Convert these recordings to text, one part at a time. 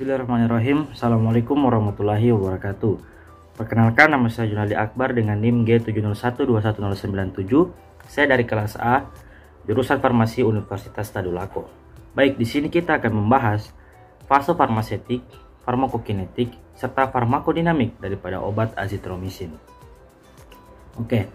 Bismillahirrahmanirrahim. Assalamualaikum warahmatullahi wabarakatuh. Perkenalkan, nama saya Junadi Akbar dengan NIM G7012197. Saya dari kelas A, jurusan Farmasi Universitas Tadulako. Baik, di sini kita akan membahas fase farmasetik, farmakokinetik, serta farmakodinamik daripada obat azitromisin. Oke.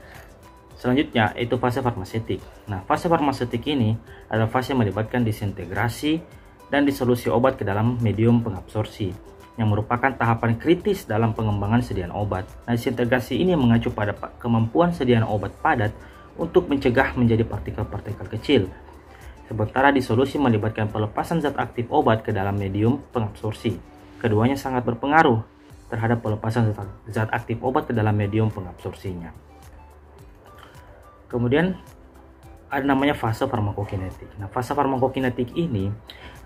Selanjutnya itu fase farmasetik. Nah, fase farmasetik ini adalah fase yang melibatkan disintegrasi dan disolusi obat ke dalam medium pengabsorpsi, yang merupakan tahapan kritis dalam pengembangan sediaan obat. Nah, disintegrasi ini mengacu pada kemampuan sediaan obat padat untuk mencegah menjadi partikel-partikel kecil. Sementara disolusi melibatkan pelepasan zat aktif obat ke dalam medium pengabsorpsi. Keduanya sangat berpengaruh terhadap pelepasan zat aktif obat ke dalam medium pengabsorpsinya. Kemudian ada namanya fase farmakokinetik. Nah, fase farmakokinetik ini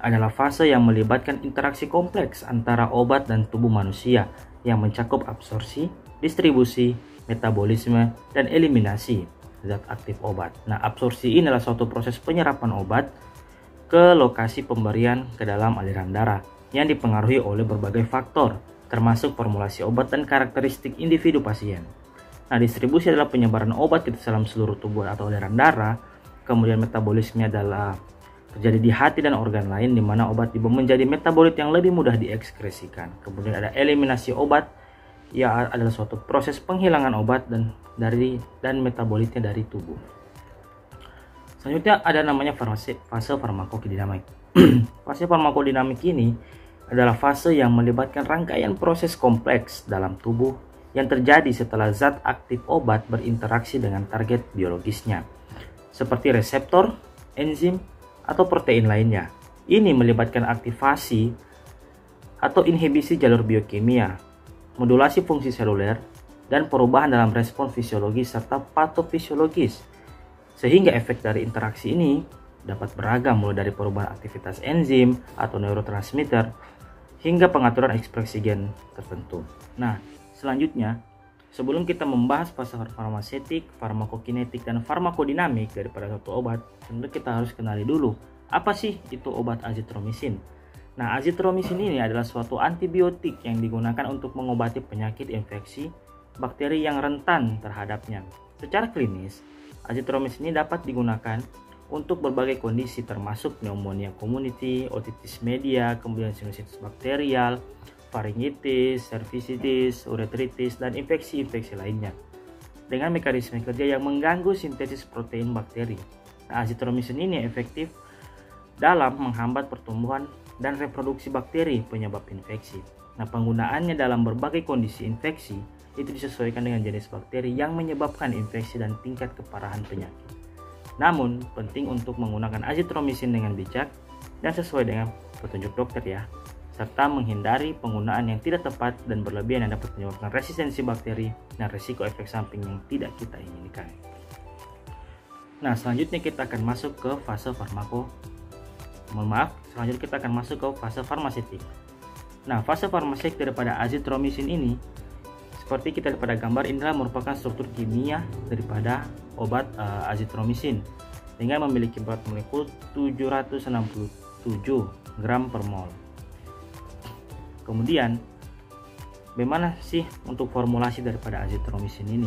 adalah fase yang melibatkan interaksi kompleks antara obat dan tubuh manusia yang mencakup absorpsi, distribusi, metabolisme, dan eliminasi zat aktif obat. Nah, absorpsi ini adalah suatu proses penyerapan obat ke lokasi pemberian ke dalam aliran darah yang dipengaruhi oleh berbagai faktor, termasuk formulasi obat dan karakteristik individu pasien. Nah, distribusi adalah penyebaran obat ke dalam seluruh tubuh atau aliran darah. Kemudian metabolisme adalah terjadi di hati dan organ lain, di mana obat menjadi metabolit yang lebih mudah diekskresikan. Kemudian ada eliminasi obat, ya adalah suatu proses penghilangan obat dan metabolitnya dari tubuh. Selanjutnya ada namanya fase farmakodinamik. Fase farmakodinamik ini adalah fase yang melibatkan rangkaian proses kompleks dalam tubuh yang terjadi setelah zat aktif obat berinteraksi dengan target biologisnya, seperti reseptor, enzim, atau protein lainnya. Ini melibatkan aktivasi atau inhibisi jalur biokimia, modulasi fungsi seluler, dan perubahan dalam respon fisiologis serta patofisiologis. Sehingga efek dari interaksi ini dapat beragam, mulai dari perubahan aktivitas enzim atau neurotransmitter hingga pengaturan ekspresi gen tertentu. Nah, selanjutnya, sebelum kita membahas fase farmasetik, farmakokinetik, dan farmakodinamik daripada suatu obat, tentu kita harus kenali dulu apa sih itu obat azitromisin. Nah, azitromisin ini adalah suatu antibiotik yang digunakan untuk mengobati penyakit infeksi bakteri yang rentan terhadapnya. Secara klinis, azitromisin ini dapat digunakan untuk berbagai kondisi termasuk pneumonia community, otitis media, kemudian sinusitis bakterial, faringitis, cervicitis, uretritis, dan infeksi-infeksi lainnya dengan mekanisme kerja yang mengganggu sintesis protein bakteri. Nah, azitromisin ini efektif dalam menghambat pertumbuhan dan reproduksi bakteri penyebab infeksi. Nah, penggunaannya dalam berbagai kondisi infeksi itu disesuaikan dengan jenis bakteri yang menyebabkan infeksi dan tingkat keparahan penyakit. Namun, penting untuk menggunakan azitromisin dengan bijak dan sesuai dengan petunjuk dokter ya, serta menghindari penggunaan yang tidak tepat dan berlebihan yang dapat menyebabkan resistensi bakteri dan risiko efek samping yang tidak kita inginkan. Nah, selanjutnya kita akan masuk ke fase farmasetik. Nah, fase farmasetik daripada azitromisin ini, seperti kita lihat pada gambar, inilah merupakan struktur kimia daripada obat azitromisin dengan memiliki berat molekul 767 gram per mol. Kemudian, bagaimana sih untuk formulasi daripada azitromisin ini?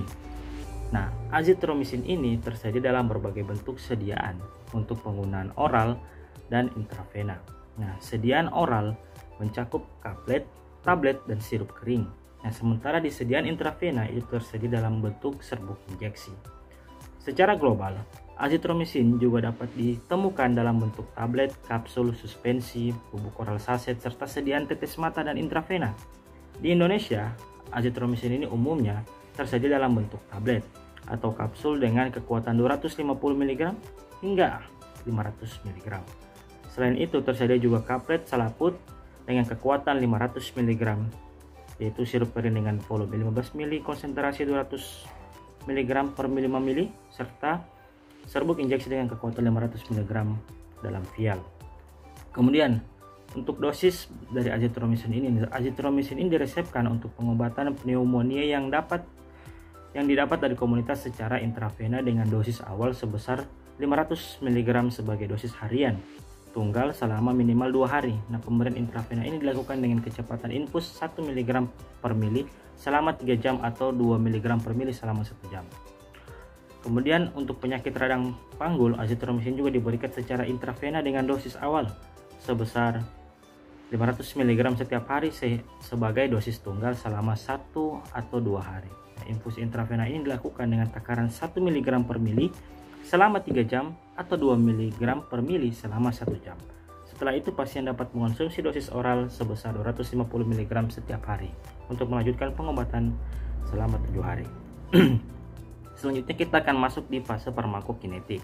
Nah, azitromisin ini tersedia dalam berbagai bentuk sediaan untuk penggunaan oral dan intravena. Nah, sediaan oral mencakup kaplet, tablet, dan sirup kering. Nah, sementara di sediaan intravena itu tersedia dalam bentuk serbuk injeksi. Secara global, azitromisin juga dapat ditemukan dalam bentuk tablet, kapsul, suspensi, bubuk oral saset, serta sediaan tetes mata dan intravena. Di Indonesia, azitromisin ini umumnya tersedia dalam bentuk tablet atau kapsul dengan kekuatan 250 mg hingga 500 mg. Selain itu, tersedia juga kaplet selaput dengan kekuatan 500 mg, yaitu sirup kering dengan volume 15 ml, konsentrasi 200 mg per 5 ml, serta serbuk injeksi dengan kekuatan 500 mg dalam vial. Kemudian, untuk dosis dari azitromisin ini diresepkan untuk pengobatan pneumonia yang didapat dari komunitas secara intravena dengan dosis awal sebesar 500 mg sebagai dosis harian. tunggal selama minimal 2 hari. Nah, pemberian intravena ini dilakukan dengan kecepatan infus 1 mg per mili selama 3 jam atau 2 mg per mili selama 1 jam. Kemudian untuk penyakit radang panggul, azitromisin juga diberikan secara intravena dengan dosis awal sebesar 500 mg setiap hari sebagai dosis tunggal selama 1 atau 2 hari. Nah, infus intravena ini dilakukan dengan takaran 1 mg per mili selama 3 jam atau 2 mg per mili selama 1 jam. Setelah itu pasien dapat mengonsumsi dosis oral sebesar 250 mg setiap hari untuk melanjutkan pengobatan selama 7 hari. Selanjutnya kita akan masuk di fase farmakokinetik.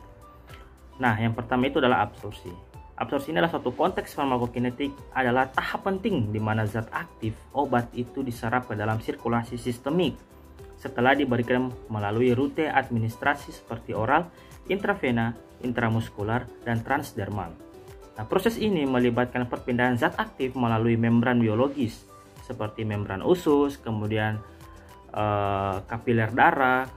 Nah, yang pertama itu adalah absorpsi. Absorpsi ini adalah suatu konteks farmakokinetik, adalah tahap penting di mana zat aktif obat itu diserap ke dalam sirkulasi sistemik setelah diberikan melalui rute administrasi seperti oral, intravena, intramuskular, dan transdermal. Nah, proses ini melibatkan perpindahan zat aktif melalui membran biologis seperti membran usus, kemudian kapiler darah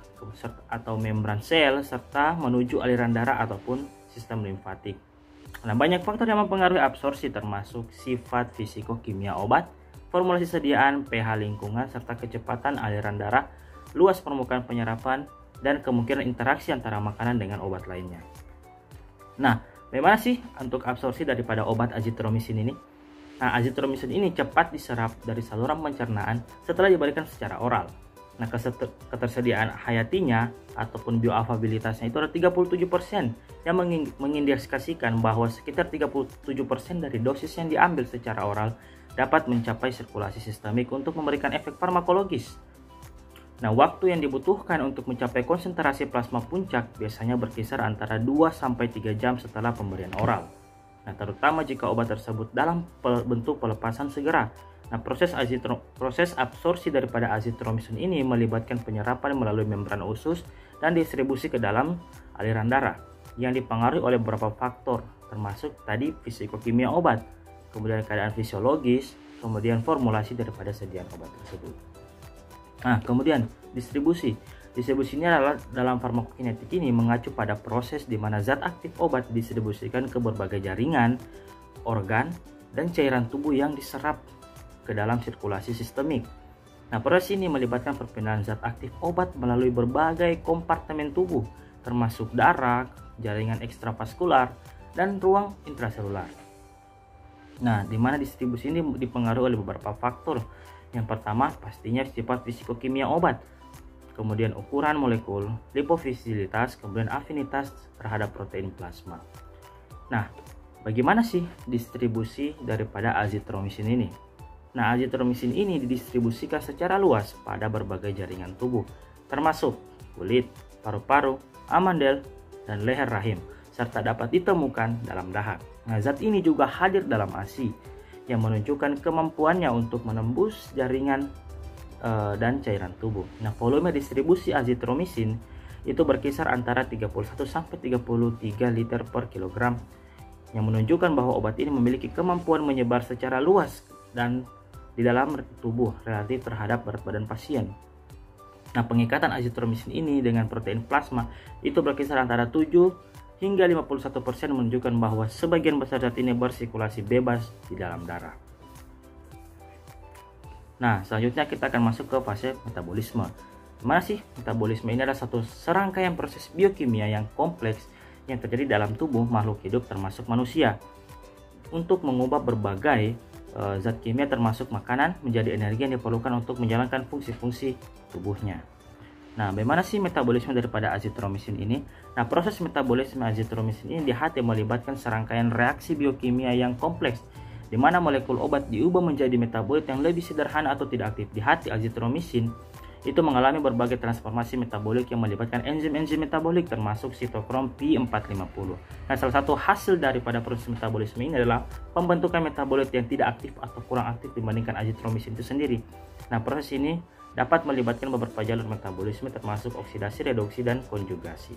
atau membran sel, serta menuju aliran darah ataupun sistem limfatik. Nah, banyak faktor yang mempengaruhi absorpsi termasuk sifat fisikokimia obat, formulasi sediaan, pH lingkungan, serta kecepatan aliran darah, luas permukaan penyerapan, dan kemungkinan interaksi antara makanan dengan obat lainnya. Nah, bagaimana sih untuk absorpsi daripada obat azitromisin ini? Nah, azitromisin ini cepat diserap dari saluran pencernaan setelah diberikan secara oral. Nah, ketersediaan hayatinya ataupun bioavailabilitasnya itu ada 37% yang mengindikasikan bahwa sekitar 37% dari dosis yang diambil secara oral dapat mencapai sirkulasi sistemik untuk memberikan efek farmakologis. Nah, waktu yang dibutuhkan untuk mencapai konsentrasi plasma puncak biasanya berkisar antara 2-3 jam setelah pemberian oral. Nah, terutama jika obat tersebut dalam bentuk pelepasan segera. Nah, proses absorpsi daripada azitromisin ini melibatkan penyerapan melalui membran usus dan distribusi ke dalam aliran darah yang dipengaruhi oleh beberapa faktor, termasuk tadi fisikokimia obat, kemudian keadaan fisiologis, kemudian formulasi daripada sediaan obat tersebut. Nah, kemudian distribusi. Distribusi ini adalah dalam farmakokinetik ini mengacu pada proses di mana zat aktif obat didistribusikan ke berbagai jaringan, organ, dan cairan tubuh yang diserap ke dalam sirkulasi sistemik. Nah, proses ini melibatkan perpindahan zat aktif obat melalui berbagai kompartemen tubuh, termasuk darah, jaringan ekstravaskular, dan ruang intraselular. Nah, di mana distribusi ini dipengaruhi oleh beberapa faktor. Yang pertama, pastinya sifat fisikokimia obat, kemudian ukuran molekul, lipofisilitas, kemudian afinitas terhadap protein plasma. Nah, bagaimana sih distribusi daripada azitromisin ini? Nah, azitromisin ini didistribusikan secara luas pada berbagai jaringan tubuh, termasuk kulit, paru-paru, amandel, dan leher rahim, serta dapat ditemukan dalam dahak. Nah, zat ini juga hadir dalam ASI, yang menunjukkan kemampuannya untuk menembus jaringan dan cairan tubuh. Nah, volume distribusi azitromisin itu berkisar antara 31-33 liter per kilogram, yang menunjukkan bahwa obat ini memiliki kemampuan menyebar secara luas dan di dalam tubuh relatif terhadap berat badan pasien. Nah, pengikatan azitromisin ini dengan protein plasma itu berkisar antara 7 hingga 51% menunjukkan bahwa sebagian besar zat ini bersirkulasi bebas di dalam darah. Nah, selanjutnya kita akan masuk ke fase metabolisme. Gimana sih metabolisme? Ini adalah satu serangkaian proses biokimia yang kompleks yang terjadi dalam tubuh makhluk hidup termasuk manusia untuk mengubah berbagai zat kimia termasuk makanan menjadi energi yang diperlukan untuk menjalankan fungsi-fungsi tubuhnya. Nah, bagaimana sih metabolisme daripada azitromisin ini? Nah, proses metabolisme azitromisin ini di hati melibatkan serangkaian reaksi biokimia yang kompleks, di mana molekul obat diubah menjadi metabolit yang lebih sederhana atau tidak aktif. Di hati azitromisin itu mengalami berbagai transformasi metabolik yang melibatkan enzim-enzim metabolik termasuk sitokrom P450. Nah, salah satu hasil daripada proses metabolisme ini adalah pembentukan metabolit yang tidak aktif atau kurang aktif dibandingkan azitromisin itu sendiri. Nah, proses ini dapat melibatkan beberapa jalur metabolisme termasuk oksidasi, reduksi, dan konjugasi.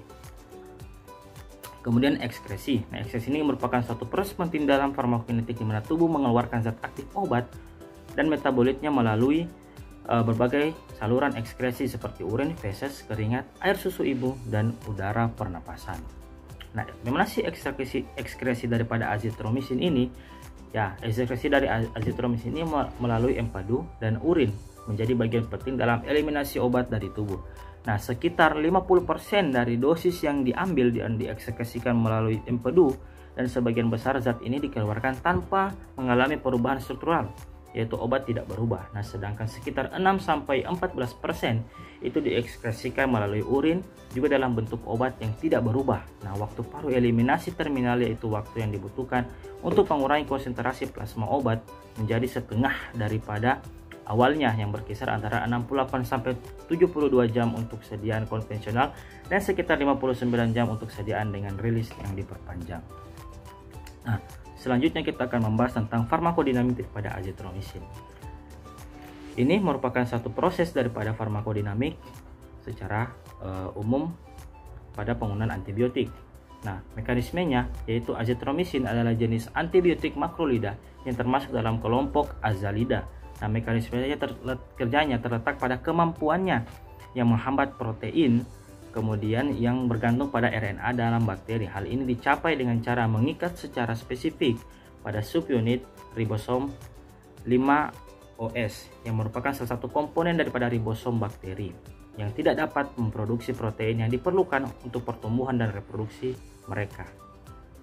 Kemudian ekskresi. Nah, ekskresi ini merupakan suatu proses penting dalam farmakokinetik di mana tubuh mengeluarkan zat aktif obat dan metabolitnya melalui berbagai saluran ekskresi seperti urin, feses, keringat, air susu ibu, dan udara pernapasan. Nah, memang si ekskresi daripada azitromisin ini, ya ekskresi dari azitromisin ini melalui empedu dan urin menjadi bagian penting dalam eliminasi obat dari tubuh. Nah, sekitar 50% dari dosis yang diambil dan diekskresikan melalui empedu, dan sebagian besar zat ini dikeluarkan tanpa mengalami perubahan struktural, yaitu obat tidak berubah. Nah, sedangkan sekitar 6-14% itu diekskresikan melalui urin juga dalam bentuk obat yang tidak berubah. Nah, waktu paruh eliminasi terminal, yaitu waktu yang dibutuhkan untuk mengurangi konsentrasi plasma obat, menjadi setengah daripada awalnya yang berkisar antara 68-72 jam untuk sediaan konvensional dan sekitar 59 jam untuk sediaan dengan rilis yang diperpanjang. Nah, selanjutnya kita akan membahas tentang farmakodinamik daripada azitromisin. Ini merupakan satu proses daripada farmakodinamik secara umum pada penggunaan antibiotik. Nah, mekanismenya yaitu azitromisin adalah jenis antibiotik makrolida yang termasuk dalam kelompok azalida. Nah, mekanismenya kerjanya terletak pada kemampuannya yang menghambat protein, kemudian yang bergantung pada RNA dalam bakteri. Hal ini dicapai dengan cara mengikat secara spesifik pada subunit ribosom 5OS yang merupakan salah satu komponen daripada ribosom bakteri yang tidak dapat memproduksi protein yang diperlukan untuk pertumbuhan dan reproduksi mereka.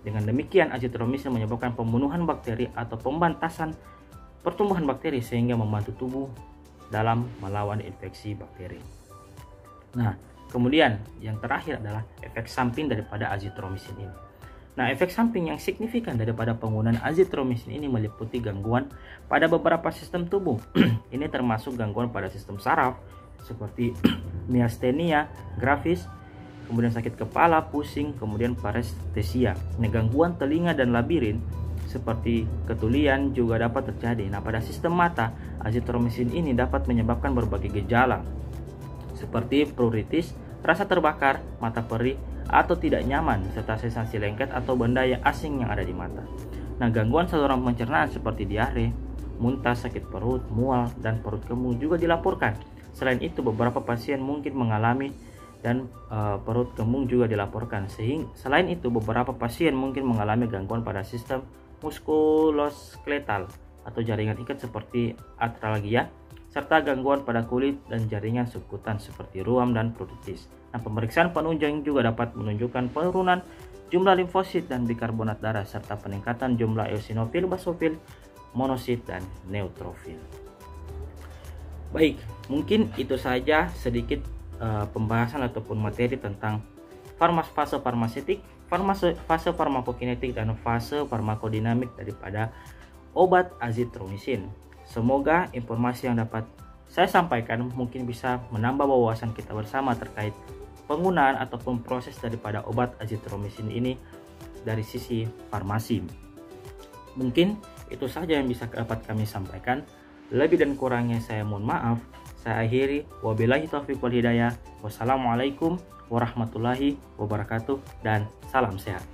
Dengan demikian, azitromisin menyebabkan pembunuhan bakteri atau pembantasan pertumbuhan bakteri sehingga membantu tubuh dalam melawan infeksi bakteri. Nah, kemudian yang terakhir adalah efek samping daripada azitromisin ini. Nah, efek samping yang signifikan daripada penggunaan azitromisin ini meliputi gangguan pada beberapa sistem tubuh. Ini termasuk gangguan pada sistem saraf seperti miastenia gravis, kemudian sakit kepala, pusing, kemudian parestesia. Nah, gangguan telinga dan labirin seperti ketulian juga dapat terjadi. Nah, pada sistem mata, azitromisin ini dapat menyebabkan berbagai gejala seperti pruritus, rasa terbakar, mata perih atau tidak nyaman, serta sensasi lengket atau benda yang asing yang ada di mata. Nah, gangguan saluran pencernaan seperti diare, muntah, sakit perut, mual, dan perut kembung juga dilaporkan. Selain itu, beberapa pasien mungkin mengalami dan perut kembung juga dilaporkan. Selain itu, beberapa pasien mungkin mengalami gangguan pada sistem muskuloskeletal atau jaringan ikat seperti artralgia, serta gangguan pada kulit dan jaringan subkutan seperti ruam dan pruritus. Nah, pemeriksaan penunjang juga dapat menunjukkan penurunan jumlah limfosit dan bikarbonat darah serta peningkatan jumlah eosinofil, basofil, monosit, dan neutrofil. Baik, mungkin itu saja sedikit pembahasan ataupun materi tentang fase farmaseutik, fase farmakokinetik, dan fase farmakodinamik daripada obat azitromisin. Semoga informasi yang dapat saya sampaikan mungkin bisa menambah wawasan kita bersama terkait penggunaan ataupun proses daripada obat azitromisin ini dari sisi farmasi. Mungkin itu saja yang bisa dapat kami sampaikan. Lebih dan kurangnya saya mohon maaf. Saya akhiri. Wabillahi taufiq wal hidayah. Wassalamualaikum warahmatullahi wabarakatuh dan salam sehat.